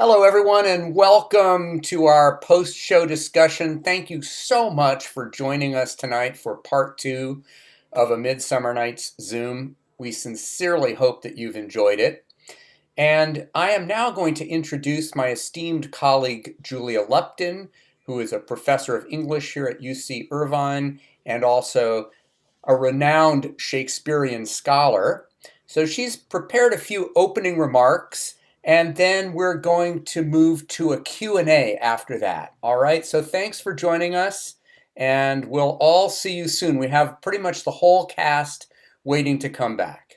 Hello, everyone, and welcome to our post-show discussion. Thank you so much for joining us tonight for part two of A Midsummer Night's Zoom. We sincerely hope that you've enjoyed it. And I am now going to introduce my esteemed colleague, Julia Lupton, who is a professor of English here at UC Irvine and also a renowned Shakespearean scholar. So she's prepared a few opening remarks, and then we're going to move to a Q&A after that. All right, so thanks for joining us, and we'll all see you soon. We have pretty much the whole cast waiting to come back.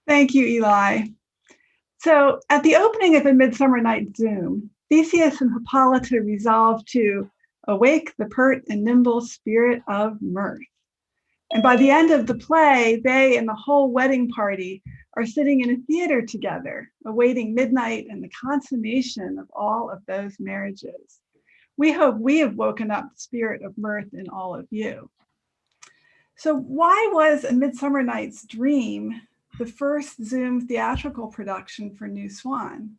Thank you, Eli. So at the opening of A Midsummer Night's Zoom, Theseus and Hippolyta resolve to awake the pert and nimble spirit of mirth. And by the end of the play, they and the whole wedding party are sitting in a theater together, awaiting midnight and the consummation of all of those marriages. We hope we have woken up the spirit of mirth in all of you. So why was A Midsummer Night's Dream the first Zoom theatrical production for New Swan?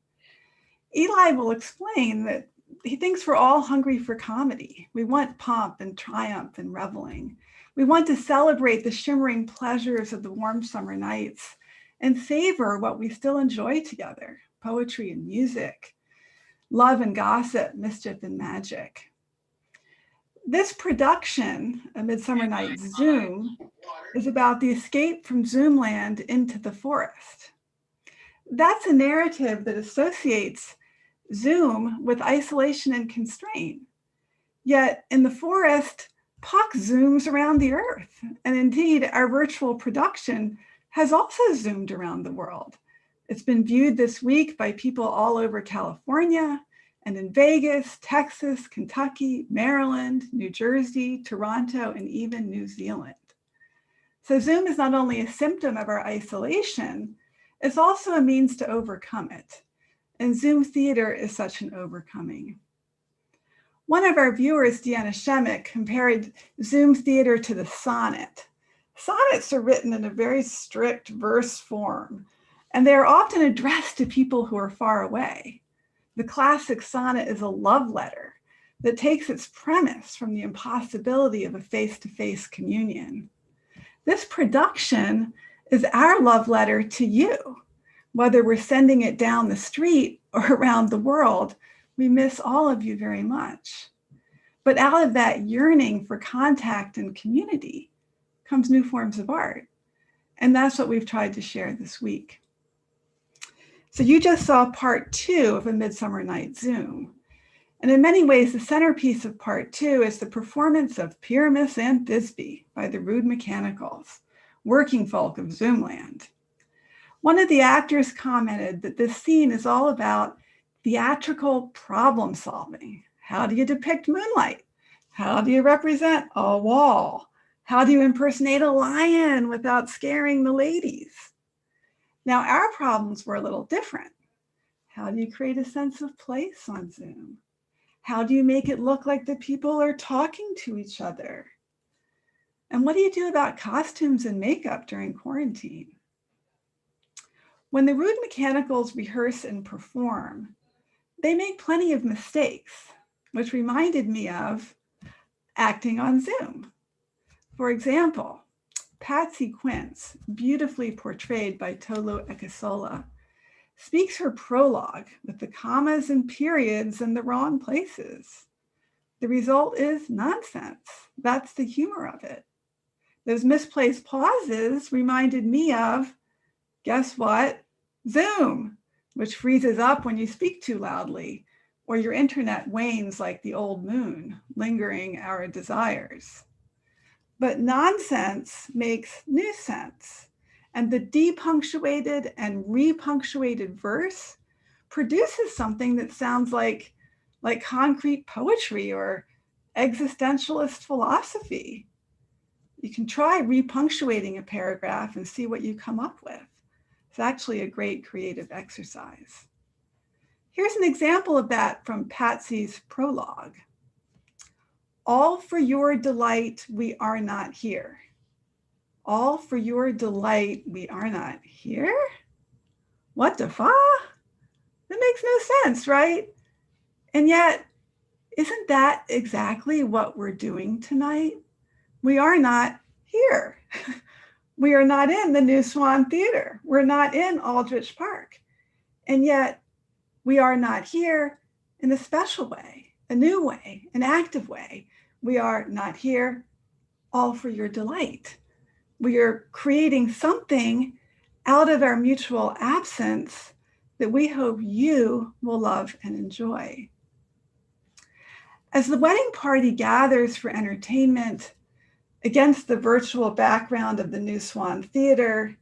Eli will explain that he thinks we're all hungry for comedy. We want pomp and triumph and reveling. We want to celebrate the shimmering pleasures of the warm summer nights and savor what we still enjoy together: poetry and music, love and gossip, mischief and magic. This production, A Midsummer Night's Zoom, is about the escape from Zoomland into the forest. That's a narrative that associates Zoom with isolation and constraint. Yet in the forest, Puck zooms around the earth. And indeed, our virtual production has also zoomed around the world. It's been viewed this week by people all over California and in Vegas, Texas, Kentucky, Maryland, New Jersey, Toronto, and even New Zealand. So Zoom is not only a symptom of our isolation, it's also a means to overcome it. And Zoom theater is such an overcoming. One of our viewers, Deanna Shemick, compared Zoom theater to the sonnet. Sonnets are written in a very strict verse form, and they are often addressed to people who are far away. The classic sonnet is a love letter that takes its premise from the impossibility of a face-to-face communion. This production is our love letter to you. Whether we're sending it down the street or around the world, we miss all of you very much. But out of that yearning for contact and community comes new forms of art. And that's what we've tried to share this week. So you just saw part two of A Midsummer Night's Zoom. And in many ways, the centerpiece of part two is the performance of Pyramus and Thisbe by the Rude Mechanicals, working folk of Zoomland. One of the actors commented that this scene is all about theatrical problem solving. How do you depict moonlight? How do you represent a wall? How do you impersonate a lion without scaring the ladies? Now, our problems were a little different. How do you create a sense of place on Zoom? How do you make it look like the people are talking to each other? And what do you do about costumes and makeup during quarantine? When the Rude Mechanicals rehearse and perform, they make plenty of mistakes, which reminded me of acting on Zoom. For example, Patsy Quince, beautifully portrayed by Tolu Ekesola, speaks her prologue with the commas and periods in the wrong places. The result is nonsense. That's the humor of it. Those misplaced pauses reminded me of, guess what? Zoom, which freezes up when you speak too loudly, or your internet wanes like the old moon, lingering our desires. But nonsense makes new sense. And the depunctuated and repunctuated verse produces something that sounds like concrete poetry or existentialist philosophy. You can try repunctuating a paragraph and see what you come up with. It's actually a great creative exercise. Here's an example of that from Patsy's prologue. All for your delight, we are not here. All for your delight, we are not here? What the fa? makes no sense, right? And yet, isn't that exactly what we're doing tonight? We are not here. We are not in the New Swan Theater. We're not in Aldrich Park. And yet, we are not here in a special way, a new way, an active way. We are not here all for your delight. We are creating something out of our mutual absence that we hope you will love and enjoy. As the wedding party gathers for entertainment against the virtual background of the New Swan Theater,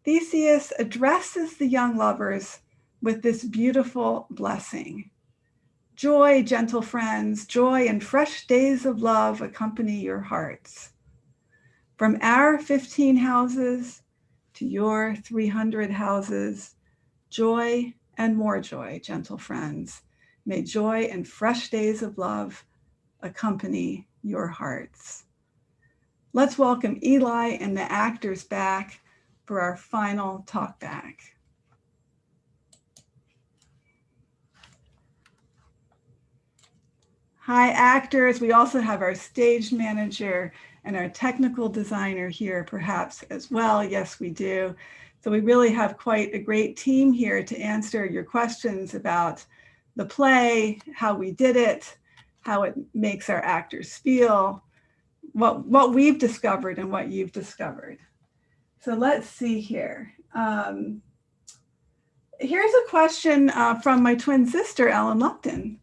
Theseus addresses the young lovers with this beautiful blessing. Joy, gentle friends, joy and fresh days of love accompany your hearts. From our 15 houses to your 300 houses, joy and more joy, gentle friends. May joy and fresh days of love accompany your hearts. Let's welcome Eli and the actors back for our final talkback. Hi, actors. We also have our stage manager and our technical designer here, perhaps as well. Yes, we do. So we really have quite a great team here to answer your questions about the play, how we did it, how it makes our actors feel, what we've discovered and what you've discovered. So let's see here. Here's a question from my twin sister, Ellen Lupton.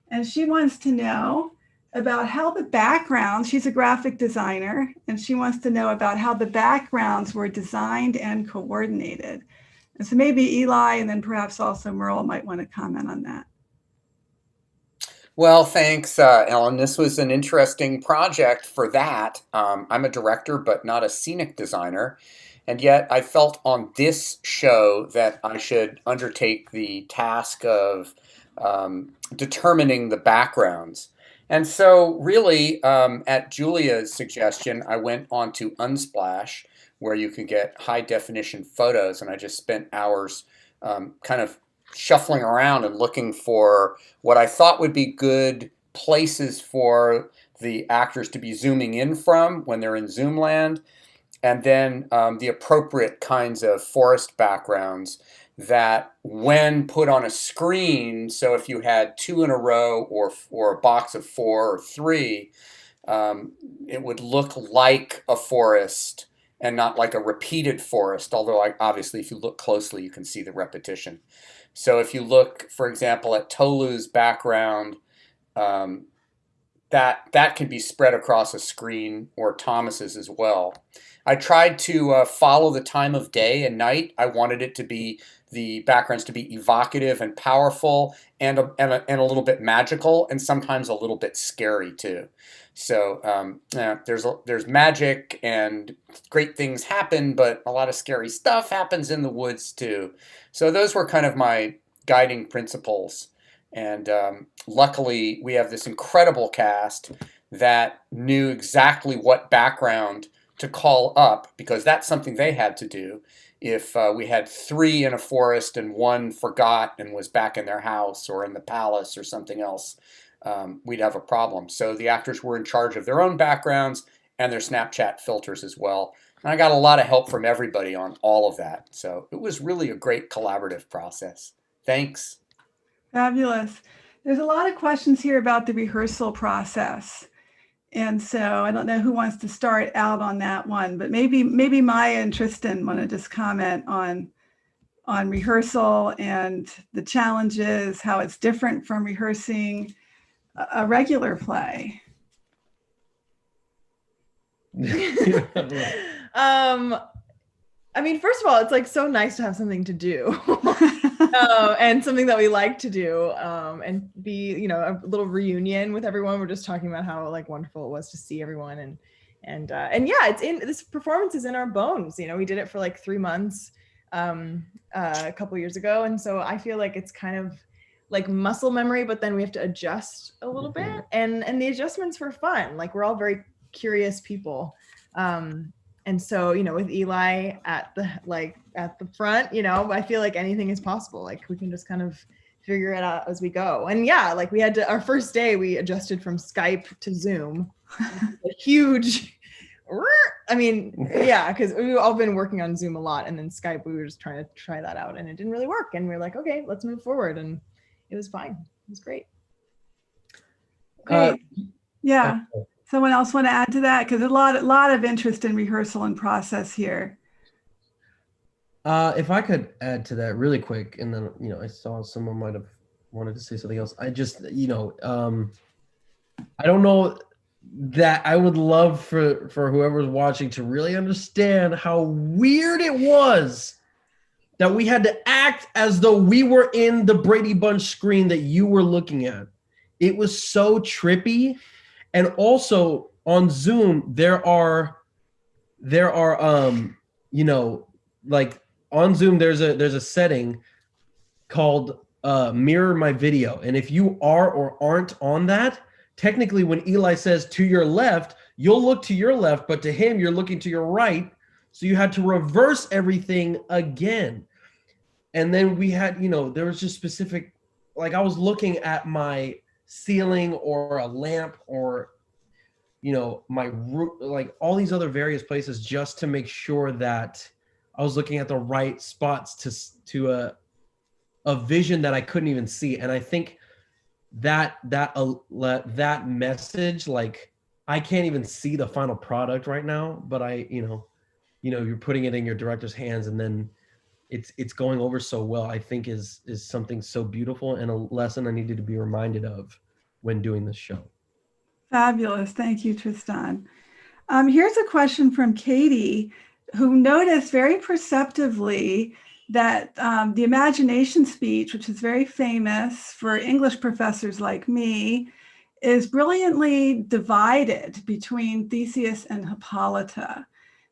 And she wants to know about how the backgrounds, she's a graphic designer, and she wants to know about how the backgrounds were designed and coordinated. And so maybe Eli and then perhaps also Merle might want to comment on that. Well, thanks, Ellen. This was an interesting project for that. I'm a director, but not a scenic designer. And yet I felt on this show that I should undertake the task of determining the backgrounds. And so, really, at Julia's suggestion, I went on to Unsplash, where you can get high definition photos. And I just spent hours kind of shuffling around and looking for what I thought would be good places for the actors to be zooming in from when they're in Zoom land, and then the appropriate kinds of forest backgrounds that when put on a screen, so if you had two in a row or a box of four or three, it would look like a forest and not like a repeated forest, although obviously if you look closely you can see the repetition. So if you look, for example, at Tolu's background, that can be spread across a screen, or Thomas's as well. I tried to follow the time of day and night. I wanted it to be the backgrounds to be evocative and powerful and a little bit magical and sometimes a little bit scary too. So yeah, there's magic and great things happen, but a lot of scary stuff happens in the woods too. So those were kind of my guiding principles. And luckily, we have this incredible cast that knew exactly what background to call up, because that's something they had to do. If we had three in a forest and one forgot and was back in their house or in the palace or something else, we'd have a problem. So the actors were in charge of their own backgrounds and their Snapchat filters as well. And I got a lot of help from everybody on all of that. So it was really a great collaborative process. Thanks. Fabulous. There's a lot of questions here about the rehearsal process. And so I don't know who wants to start out on that one, but maybe Maya and Tristan want to just comment on rehearsal and the challenges, how it's different from rehearsing a regular play. I mean, first of all, it's like so nice to have something to do and something that we like to do, and be, a little reunion with everyone. We're just talking about how like wonderful it was to see everyone, and yeah, this performance is in our bones. We did it for like 3 months a couple years ago, and so I feel like it's kind of like muscle memory, but then we have to adjust a little bit, and the adjustments were fun. Like, we're all very curious people. And so, with Eli at the front, I feel like anything is possible. Like, we can just kind of figure it out as we go. And yeah, like we had to, our first day, we adjusted from Skype to Zoom. A huge, I mean, yeah, because we've all been working on Zoom a lot, and then Skype, we were just trying to try that out, and it didn't really work. And we were like, okay, let's move forward, and it was fine. It was great. Great. Yeah. Someone else want to add to that? Because a lot of interest in rehearsal and process here. If I could add to that really quick, and then, you know, I saw someone might have wanted to say something else. I just, you know, I don't know that I would love for whoever's watching to really understand how weird it was that we had to act as though we were in the Brady Bunch screen that you were looking at. It was so trippy. And also on Zoom, there are, you know, like on Zoom, there's a setting called mirror my video. And if you are or aren't on that, technically when Eli says to your left, you'll look to your left, but to him, you're looking to your right. So you had to reverse everything again. And then we had, you know, there was just specific, like I was looking at my ceiling or a lamp or, you know, my roof, like all these other various places just to make sure that I was looking at the right spots to a vision that I couldn't even see. And I think that message, like I can't even see the final product right now, but you know, you're putting it in your director's hands, and then it's going over so well, I think is something so beautiful and a lesson I needed to be reminded of when doing this show. Fabulous. Thank you, Tristan. Here's a question from Katie, who noticed very perceptively that the imagination speech, which is very famous for English professors like me, is brilliantly divided between Theseus and Hippolyta.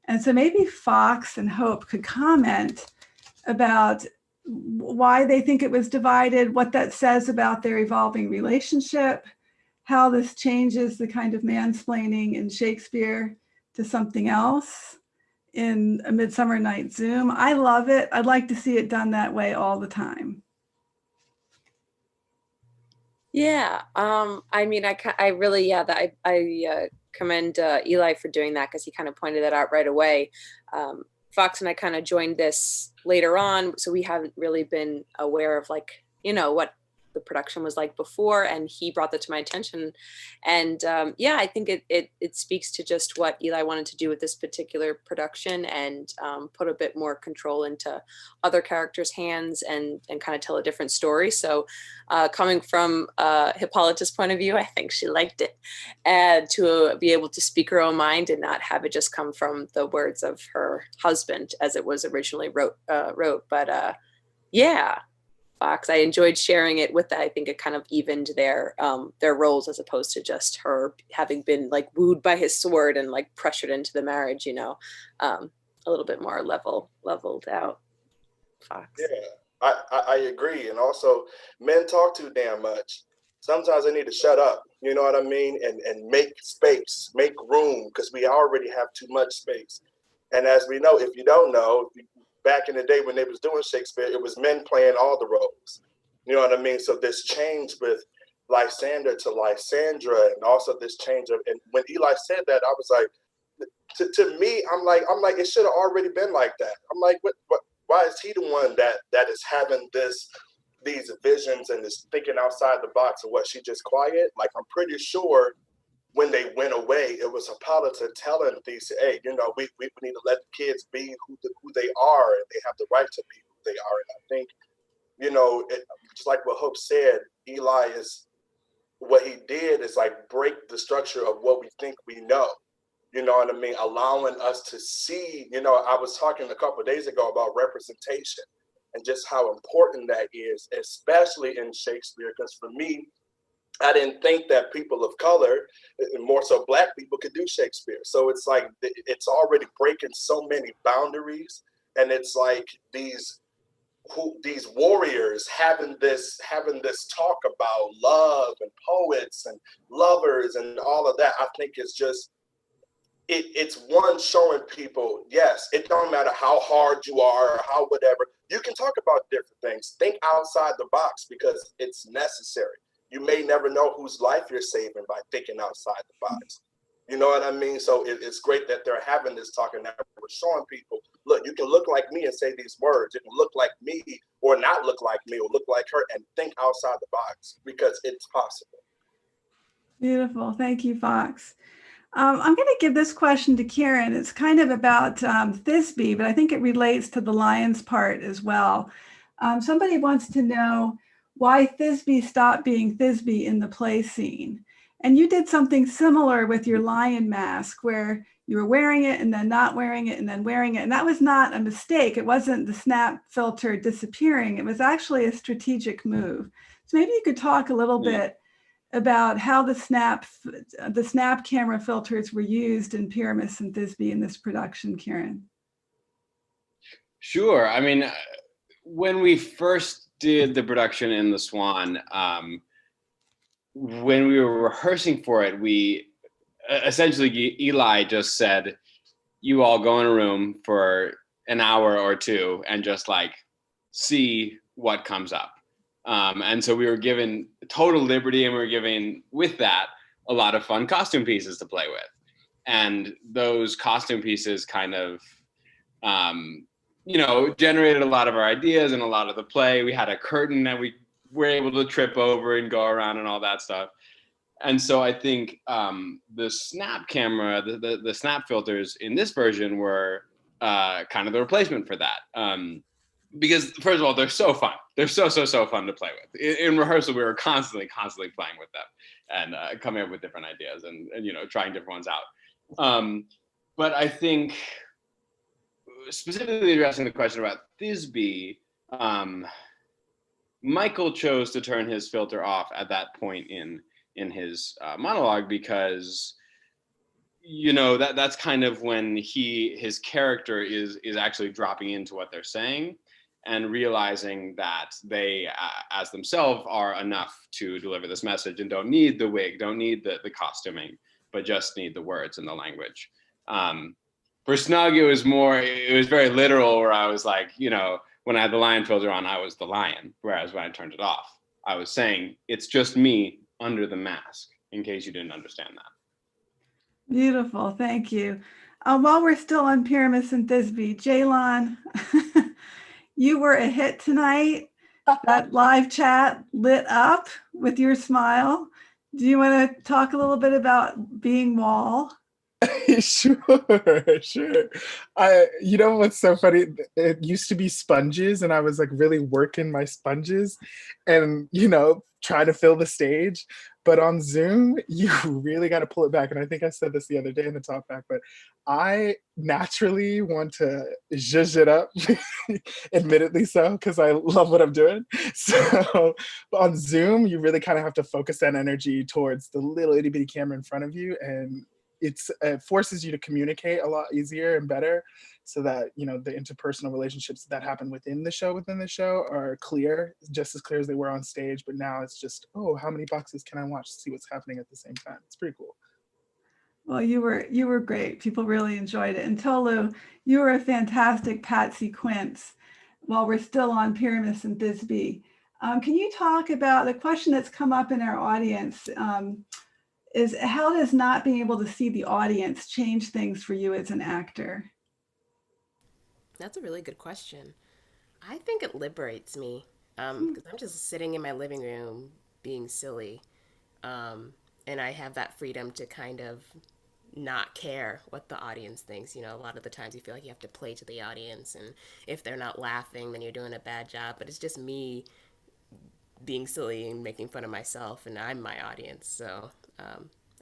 And so maybe Fox and Hope could comment about why they think it was divided, what that says about their evolving relationship, how this changes the kind of mansplaining in Shakespeare to something else in A Midsummer Night's Zoom. I love it. I'd like to see it done that way all the time. Yeah, I mean, I really, yeah, I commend Eli for doing that, because he kind of pointed that out right away. Fox and I kind of joined this later on, so we haven't really been aware of, like, you know, what the production was like before, and he brought that to my attention. And yeah, I think it speaks to just what Eli wanted to do with this particular production, and put a bit more control into other characters' hands, and kind of tell a different story. So coming from Hippolyta's point of view, I think she liked it, and to be able to speak her own mind and not have it just come from the words of her husband as it was originally wrote. But yeah, Fox, I enjoyed sharing it with that. I think it kind of evened their roles, as opposed to just her having been like wooed by his sword and like pressured into the marriage, you know, a little bit more leveled out. Fox. Yeah, I agree. And also, men talk too damn much. Sometimes they need to shut up, you know what I mean? And make space, make room, because we already have too much space. And as we know, if you don't know, back in the day when they was doing Shakespeare, it was men playing all the roles. You know what I mean? So this change with Lysander to Lysandra, and also this change of, and when Eli said that, I was like, to me, I'm like, it should have already been like that. I'm like, what why is he the one that is having these visions and is thinking outside the box of what she just quiet? Like, I'm pretty sure when they went away, it was Hippolyta telling Theseus, hey, you know, we need to let the kids be who they are, and they have the right to be who they are. And I think, you know, just like what Hope said, Eli is, what he did is like break the structure of what we think we know. You know what I mean? Allowing us to see, you know, I was talking a couple of days ago about representation and just how important that is, especially in Shakespeare. Because for me, I didn't think that people of color, more so Black people, could do Shakespeare. So it's like, it's already breaking so many boundaries. And it's like these warriors having this talk about love and poets and lovers and all of that. I think it's just, it's one, showing people, yes, it don't matter how hard you are or how whatever, You can talk about different things. Think outside the box because it's necessary. You may never know whose life you're saving by thinking outside the box. You know what I mean? So it's great that they're having this talk and that we're showing people, look, you can look like me and say these words. You can look like me or not look like me or look like her and think outside the box because it's possible. Beautiful. Thank you, Fox. I'm going to give this question to Karen. It's kind of about Thisbe, but I think it relates to the Lions part as well. Somebody wants to know why Thisbe stopped being Thisbe in the play scene. And you did something similar with your lion mask where you were wearing it and then not wearing it and then wearing it. And that was not a mistake. It wasn't the snap filter disappearing. It was actually a strategic move. So maybe you could talk a little bit about how the snap camera filters were used in Pyramus and Thisbe in this production, Karen. Sure. I mean, when we first did the production in the Swan, when we were rehearsing for it, we essentially, Eli just said, you all go in a room for an hour or two and just like see what comes up. And so we were given total liberty, and we were given, with that, a lot of fun costume pieces to play with. And those costume pieces kind of, generated a lot of our ideas and a lot of the play. We had a curtain that we were able to trip over and go around and all that stuff. And so I think the snap camera, the snap filters in this version were kind of the replacement for that. Because first of all, they're so fun. They're so fun to play with. In rehearsal, we were constantly playing with them and coming up with different ideas and trying different ones out. But I think specifically addressing the question about Thisbe, Michael chose to turn his filter off at that point in his monologue because that's kind of when his character is actually dropping into what they're saying and realizing that they as themselves are enough to deliver this message and don't need the wig, don't need the costuming, but just need the words and the language. For Snug, it was very literal, where I was like, when I had the lion filter on, I was the lion, whereas when I turned it off, I was saying it's just me under the mask, in case you didn't understand that. Beautiful, thank you. While we're still on Pyramus and Thisbe, Jaylon, you were a hit tonight. That live chat lit up with your smile. Do you want to talk a little bit about being Wall? Sure. You know what's so funny? It used to be sponges, and I was like really working my sponges and, trying to fill the stage. But on Zoom, you really got to pull it back. And I think I said this the other day in the Talkback, but I naturally want to zhuzh it up, admittedly so, because I love what I'm doing. So on Zoom, you really kind of have to focus that energy towards the little itty bitty camera in front of you, and it forces you to communicate a lot easier and better, so that the interpersonal relationships that happen within the show are clear, just as clear as they were on stage. But now it's just, how many boxes can I watch to see what's happening at the same time? It's pretty cool. Well, you were great. People really enjoyed it. And Tolu, you were a fantastic Patsy Quince. While we're still on Pyramus and Thisbe, can you talk about the question that's come up in our audience? Is how does not being able to see the audience change things for you as an actor? That's a really good question. I think it liberates me because I'm just sitting in my living room being silly. And I have that freedom to kind of not care what the audience thinks. A lot of the times you feel like you have to play to the audience, and if they're not laughing, then you're doing a bad job. But it's just me being silly and making fun of myself, and I'm my audience. So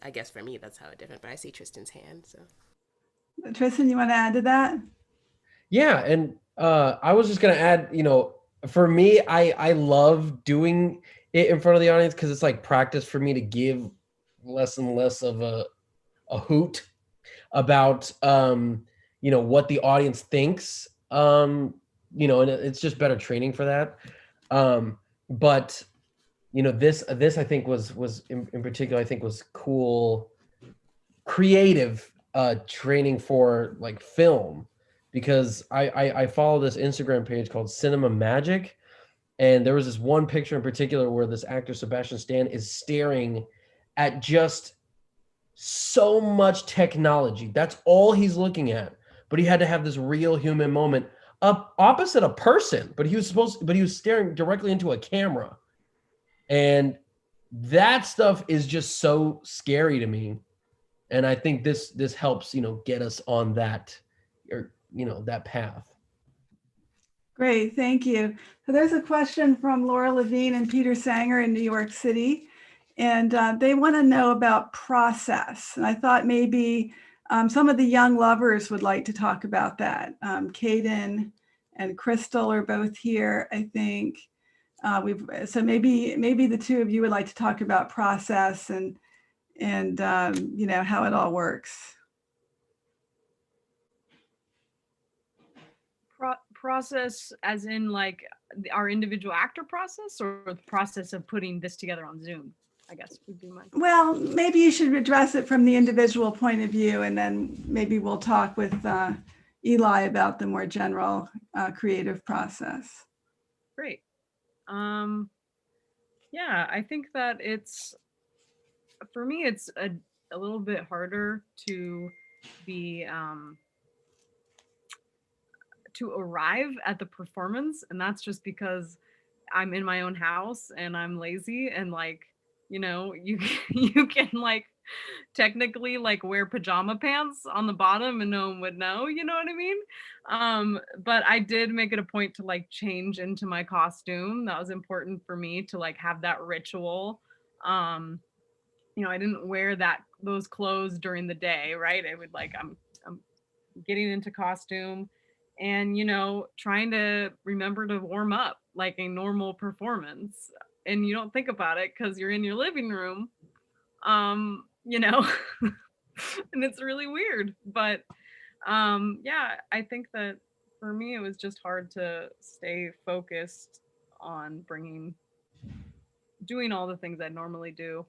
I guess for me, that's how it's different. But I see Tristan's hand. So, Tristan, you want to add to that? Yeah, and I was just gonna add, for me, I love doing it in front of the audience because it's like practice for me to give less and less of a hoot about what the audience thinks. And it's just better training for that. But this I think was in particular, I think was cool, creative training for like film, because I follow this Instagram page called Cinema Magic, and there was this one picture in particular where this actor Sebastian Stan is staring at just so much technology. That's all he's looking at. But he had to have this real human moment up opposite a person, but he was staring directly into a camera. And that stuff is just so scary to me. And I think this helps, get us on that, or that path. Great, thank you. So there's a question from Laura Levine and Peter Sanger in New York City, and they want to know about process. And I thought maybe some of the young lovers would like to talk about that. Caden and Crystal are both here, I think. So maybe the two of you would like to talk about process and how it all works. Process as in like our individual actor process, or the process of putting this together on Zoom, I guess would be my. Well, maybe you should address it from the individual point of view, and then maybe we'll talk with Eli about the more general creative process. Great. Yeah, I think that for me, it's a little bit harder to be to arrive at the performance, and that's just because I'm in my own house and I'm lazy, and you you can technically wear pajama pants on the bottom and no one would know, you know what I mean? But I did make it a point to change into my costume. That was important for me to have that ritual. I didn't wear those clothes during the day, right? I would I'm getting into costume and trying to remember to warm up like a normal performance, and you don't think about it because you're in your living room, and it's really weird. But yeah, I think that for me it was just hard to stay focused on doing all the things I normally do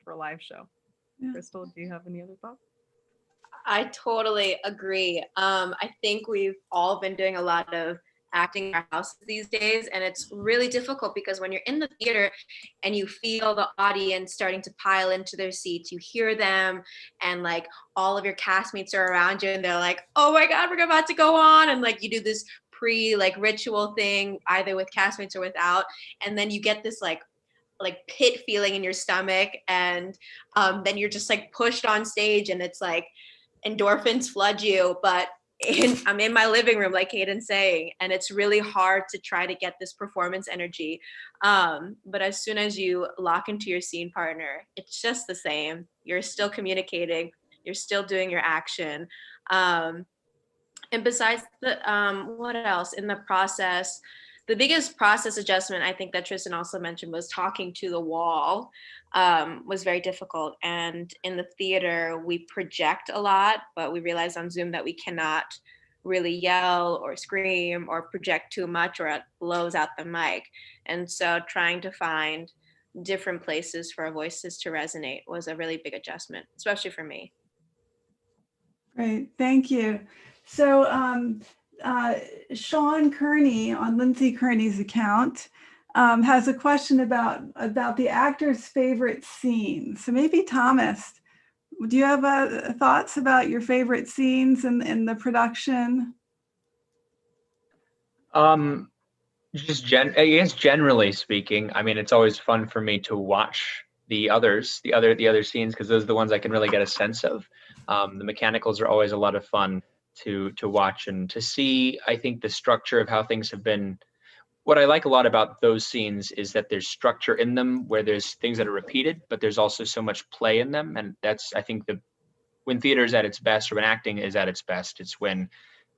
for a live show. Yeah. Crystal, do you have any other thoughts? I totally agree. I think we've all been doing a lot of acting in our houses these days, and it's really difficult because when you're in the theater and you feel the audience starting to pile into their seats, you hear them, and all of your castmates are around you and they're like, oh my God, we're about to go on, and you do this ritual thing either with castmates or without, and then you get this pit feeling in your stomach, and then you're just pushed on stage, and it's endorphins flood you. But I'm in my living room, like Caden's saying, and it's really hard to try to get this performance energy. But as soon as you lock into your scene partner, it's just the same. You're still communicating, you're still doing your action. And besides what else in the process? The biggest process adjustment I think that Tristan also mentioned was talking to the wall. Was very difficult. And in the theater, we project a lot, but we realized on Zoom that we cannot really yell or scream or project too much, or it blows out the mic. And so trying to find different places for our voices to resonate was a really big adjustment, especially for me. Great, thank you. So Sean Kearney on Lindsay Kearney's account has a question about the actor's favorite scene. So maybe Thomas, do you have thoughts about your favorite scenes in the production? I guess generally speaking, I mean, it's always fun for me to watch the other scenes, because those are the ones I can really get a sense of. The mechanicals are always a lot of fun to watch and to see. I think the structure of how things have been. What I like a lot about those scenes is that there's structure in them, where there's things that are repeated, but there's also so much play in them. And that's, I think, when theater is at its best, or when acting is at its best, it's when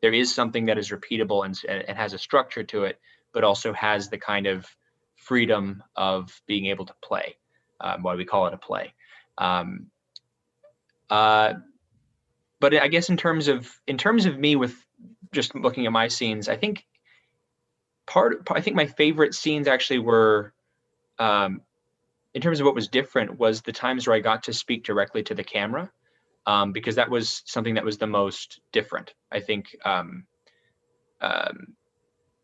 there is something that is repeatable and has a structure to it, but also has the kind of freedom of being able to play. Why we call it a play. But I guess in terms of me, with just looking at my scenes, I think my favorite scenes actually were, in terms of what was different, was the times where I got to speak directly to the camera, because that was something that was the most different. I think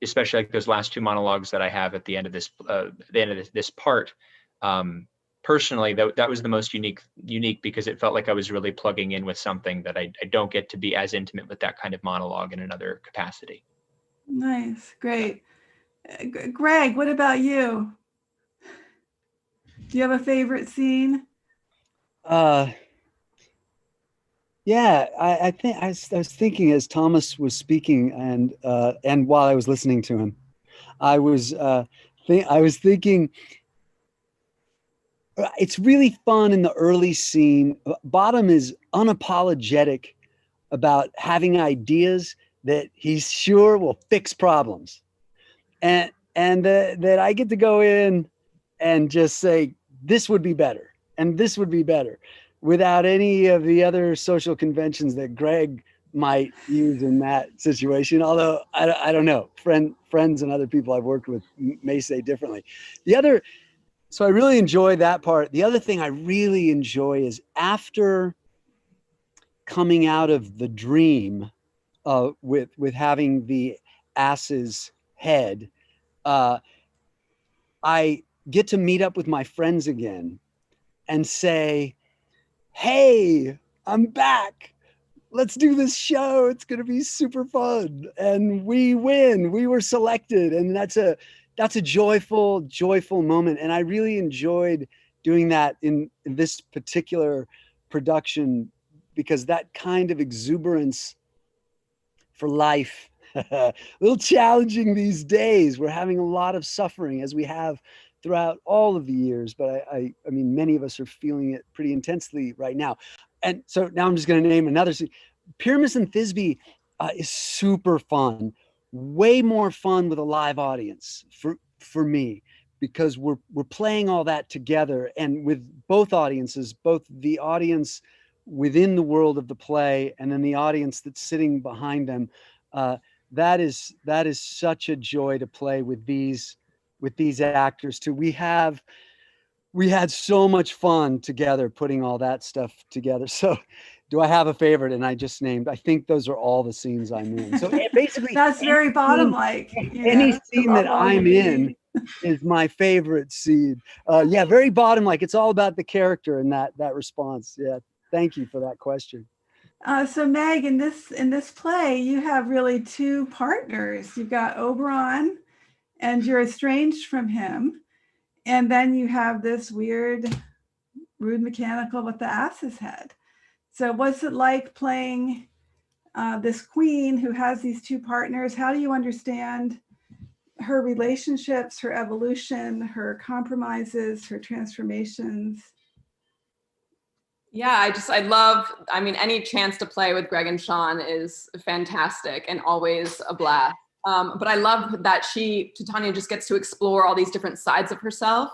especially like those last two monologues that I have at the end of this part. Personally, that was the most unique because it felt like I was really plugging in with something that I don't get to be as intimate with that kind of monologue in another capacity. Nice, great. Greg, what about you? Do you have a favorite scene? Yeah, I think I was thinking as Thomas was speaking, and while I was listening to him, I was thinking it's really fun in the early scene. Bottom is unapologetic about having ideas that he's sure will fix problems, and that I get to go in and just say this would be better and this would be better, without any of the other social conventions that Greg might use in that situation. Although I don't know, friends and other people I've worked with may say differently. So I really enjoy that part. The other thing I really enjoy is after coming out of the dream with having the ass's head, I get to meet up with my friends again and say, hey, I'm back. Let's do this show. It's going to be super fun. And we win. We were selected. And that's a joyful moment. And I really enjoyed doing that in this particular production, because that kind of exuberance for life, a little challenging these days. We're having a lot of suffering, as we have throughout all of the years, but I mean, many of us are feeling it pretty intensely right now. And so now I'm just going to name another scene. Pyramus and Thisbe is super fun, way more fun with a live audience for me, because we're playing all that together, and with both audiences, both the audience within the world of the play and then the audience that's sitting behind them. That is such a joy to play with these actors too. We had so much fun together putting all that stuff together. So do I have a favorite? And I just named, I think those are all the scenes I'm in. So basically That's very bottom like. Any scene that I'm in is my favorite scene. Yeah, very bottom like. It's all about the character and that response. Yeah, thank you for that question. So Meg, in this play, you have really two partners. You've got Oberon, and you're estranged from him. And then you have this weird, rude mechanical with the ass's head. So what's it like playing this queen who has these two partners? How do you understand her relationships, her evolution, her compromises, her transformations? Yeah, I mean, any chance to play with Greg and Sean is fantastic and always a blast. But I love that Titania just gets to explore all these different sides of herself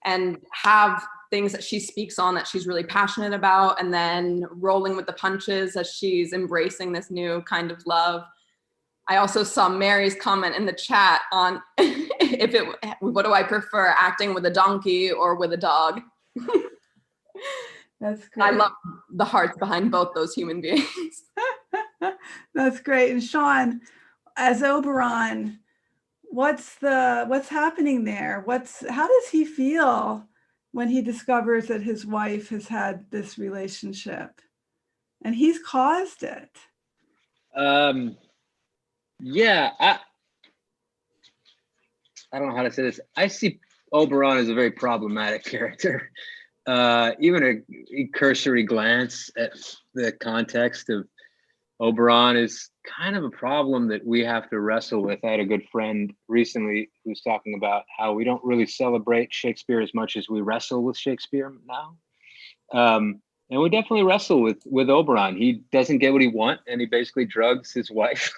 and have things that she speaks on that she's really passionate about, and then rolling with the punches as she's embracing this new kind of love. I also saw Mary's comment in the chat on what do I prefer, acting with a donkey or with a dog? That's great. I love the hearts behind both those human beings. That's great. And Sean, as Oberon, what's happening there? How does he feel when he discovers that his wife has had this relationship and he's caused it? Yeah, I don't know how to say this. I see Oberon as a very problematic character. Even a cursory glance at the context of Oberon is kind of a problem that we have to wrestle with. I had a good friend recently who was talking about how we don't really celebrate Shakespeare as much as we wrestle with Shakespeare now. And we definitely wrestle with Oberon. He doesn't get what he wants, and he basically drugs his wife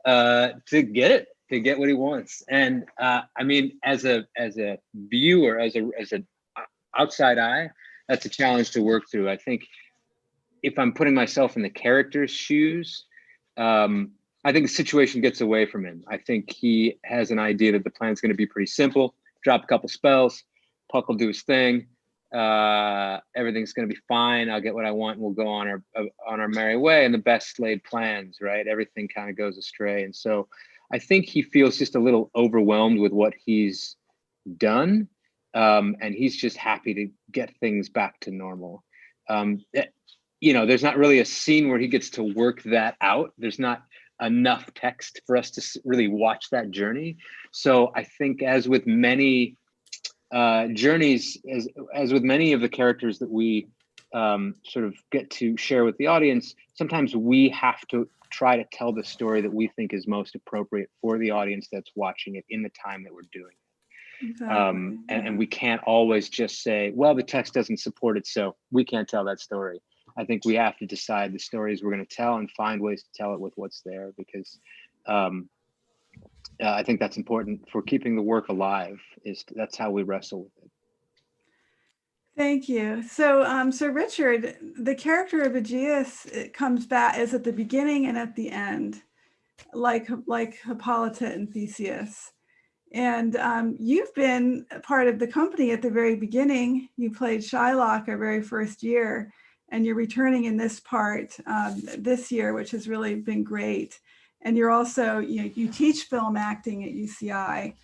to get what he wants. And I mean, as a viewer, as an outside eye, that's a challenge to work through. I think if I'm putting myself in the character's shoes, I think the situation gets away from him. I think he has an idea that the plan's going to be pretty simple. Drop a couple spells, Puck will do his thing. Everything's going to be fine. I'll get what I want, and we'll go on our merry way. And the best laid plans, right? Everything kind of goes astray. And so I think he feels just a little overwhelmed with what he's done, and he's just happy to get things back to normal. There's not really a scene where he gets to work that out. There's not enough text for us to really watch that journey. So I think, as with many journeys, as with many of the characters that we sort of get to share with the audience, sometimes we have to try to tell the story that we think is most appropriate for the audience that's watching it in the time that we're doing it. Exactly. And we can't always just say, well, the text doesn't support it, so we can't tell that story. I think we have to decide the stories we're going to tell and find ways to tell it with what's there, because I think that's important for keeping the work alive. That's how we wrestle with it. Thank you. So Richard, the character of Aegeus, it comes back is at the beginning and at the end, like Hippolyta and Theseus. And you've been a part of the company at the very beginning. You played Shylock our very first year, and you're returning in this part this year, which has really been great. And you're also, you teach film acting at UCI.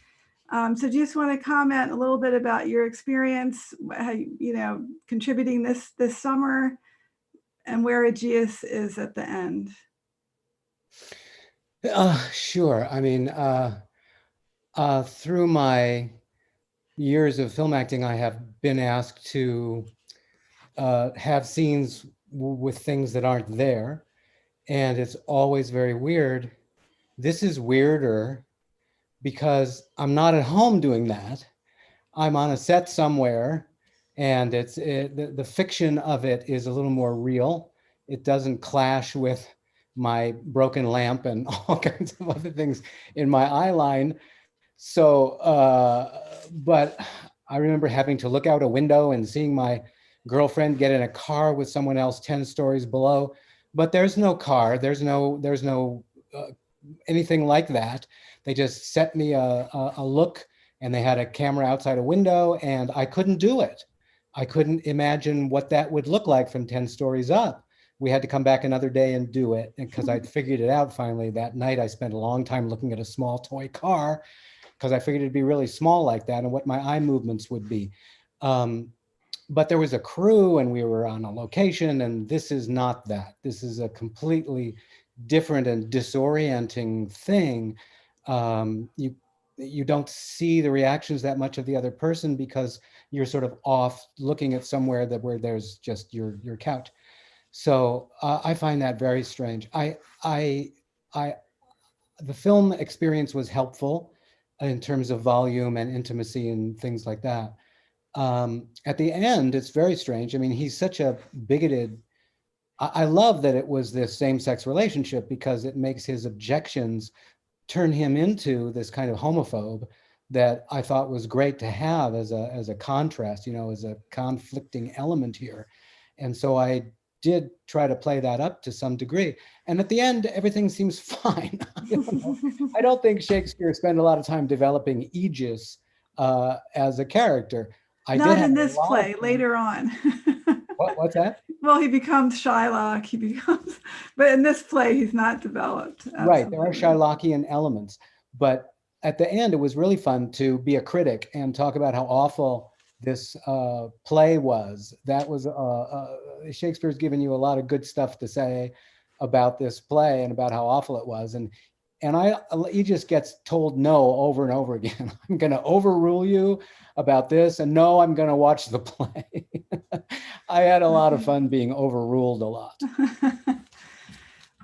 So do you just want to comment a little bit about your experience, how, contributing this summer, and where Aegeus is at the end? Sure. I mean, through my years of film acting, I have been asked to have scenes with things that aren't there. And it's always very weird. This is weirder because I'm not at home doing that. I'm on a set somewhere, and the fiction of it is a little more real. It doesn't clash with my broken lamp and all kinds of other things in my eye line. So, but I remember having to look out a window and seeing my girlfriend get in a car with someone else 10 stories below, but there's no car, there's no anything like that. They just set me a look, and they had a camera outside a window, and I couldn't do it. I couldn't imagine what that would look like from 10 stories up. We had to come back another day and do it, because I'd figured it out finally that night. I spent a long time looking at a small toy car, because I figured it'd be really small like that and what my eye movements would be. But there was a crew, and we were on a location, and this is not that. This is a completely different and disorienting thing. You don't see the reactions that much of the other person, because you're sort of off looking at somewhere where there's just your couch. So I find that very strange. The film experience was helpful in terms of volume and intimacy and things like that. At the end, it's very strange. I mean, he's such a bigoted. I love that it was this same-sex relationship, because it makes his objections turn him into this kind of homophobe that I thought was great to have as a contrast, as a conflicting element here. And so I did try to play that up to some degree. And at the end, everything seems fine. I don't think Shakespeare spent a lot of time developing Aegeus as a character. Not in this play, later on. What's that? Well, he becomes Shylock, but in this play, he's not developed. Absolutely. Right, there are Shylockian elements. But at the end, it was really fun to be a critic and talk about how awful this play was. That was, Shakespeare's given you a lot of good stuff to say about this play and about how awful it was. And he just gets told no over and over again. I'm going to overrule you about this, and no, I'm going to watch the play. I had a lot of fun being overruled a lot.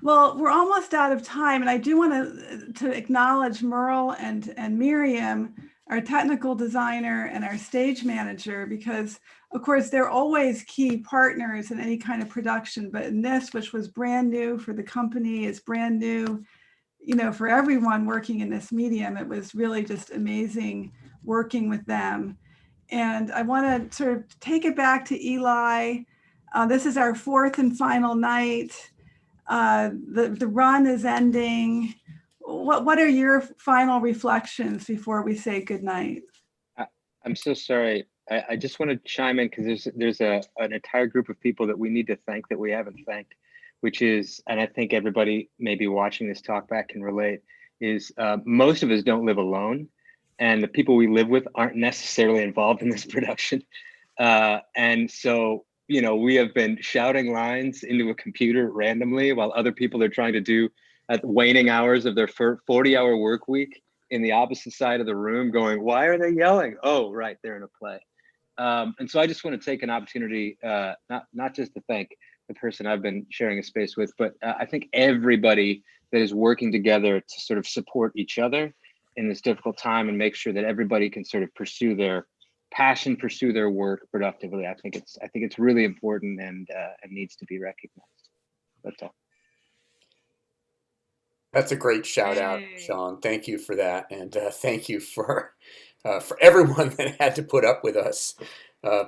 Well, we're almost out of time, and I do want to acknowledge Merle and Miriam, our technical designer and our stage manager, because of course they're always key partners in any kind of production, but in this, which was brand new for the company, is brand new, for everyone working in this medium. It was really just amazing working with them. And I want to sort of take it back to Eli. This is our fourth and final night. The run is ending. What are your final reflections before we say goodnight? I'm so sorry. I just want to chime in, because there's an entire group of people that we need to thank that we haven't thanked, which is, and I think everybody maybe watching this talk back can relate, is most of us don't live alone, and the people we live with aren't necessarily involved in this production. And so, we have been shouting lines into a computer randomly while other people are trying to do at the waning hours of their 40-hour work week in the opposite side of the room, going, why are they yelling? Oh, right, they're in a play. And so I just want to take an opportunity, not just to thank the person I've been sharing a space with, but I think everybody that is working together to sort of support each other in this difficult time and make sure that everybody can sort of pursue their passion, pursue their work productively. I think it's really important and needs to be recognized. That's all. That's a great shout out, Sean. Thank you for that, and thank you for everyone that had to put up with us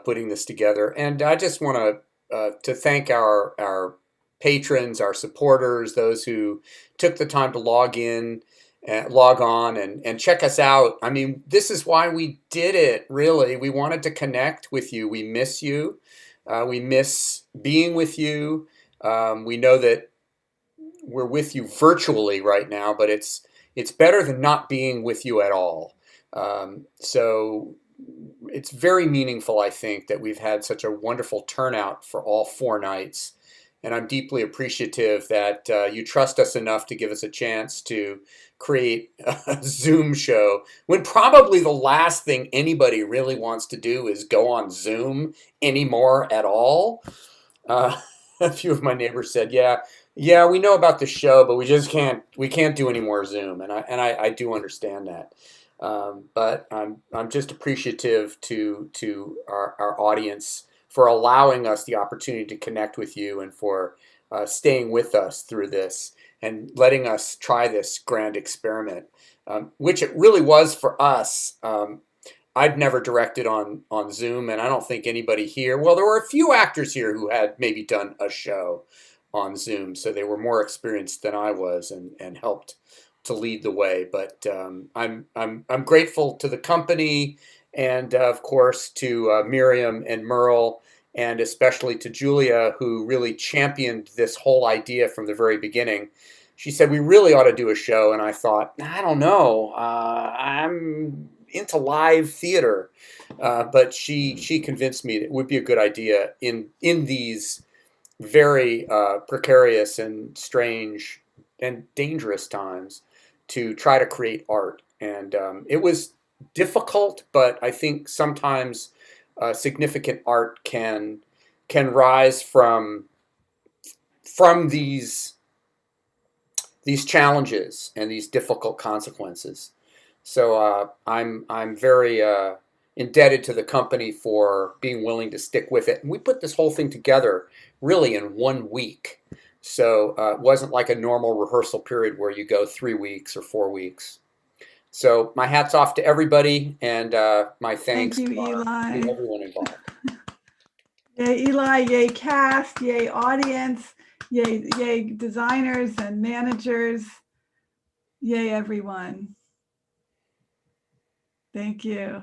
putting this together. And I just want to thank our patrons, our supporters, those who took the time to log on and check us out. I mean, this is why we did it. Really, we wanted to connect with you. We miss you. We miss being with you. We know that we're with you virtually right now, but it's better than not being with you at all. So it's very meaningful, I think, that we've had such a wonderful turnout for all 4 nights. And I'm deeply appreciative that you trust us enough to give us a chance to create a Zoom show when probably the last thing anybody really wants to do is go on Zoom anymore at all. A few of my neighbors said, yeah, we know about the show, but we can't do any more Zoom. And I do understand that. But I'm just appreciative to our audience for allowing us the opportunity to connect with you and for staying with us through this and letting us try this grand experiment, which it really was for us. I'd never directed on Zoom, and I don't think anybody here. Well, there were a few actors here who had maybe done a show on Zoom, so they were more experienced than I was, and helped to lead the way. But I'm grateful to the company, and of course to Miriam and Merle, and especially to Julia, who really championed this whole idea from the very beginning. She said we really ought to do a show, and I thought, I don't know, I'm into live theater, but she convinced me that it would be a good idea in these very precarious and strange and dangerous times to try to create art. And it was difficult, but I think sometimes significant art can rise from these challenges and these difficult consequences. So I'm very indebted to the company for being willing to stick with it. And we put this whole thing together really in 1 week. So it wasn't like a normal rehearsal period where you go 3 weeks or 4 weeks. So my hat's off to everybody, and my thanks Thank you, to Eli. everyone involved. Yay, Eli, yay, cast, yay, audience, yay, designers and managers, yay, everyone. Thank you.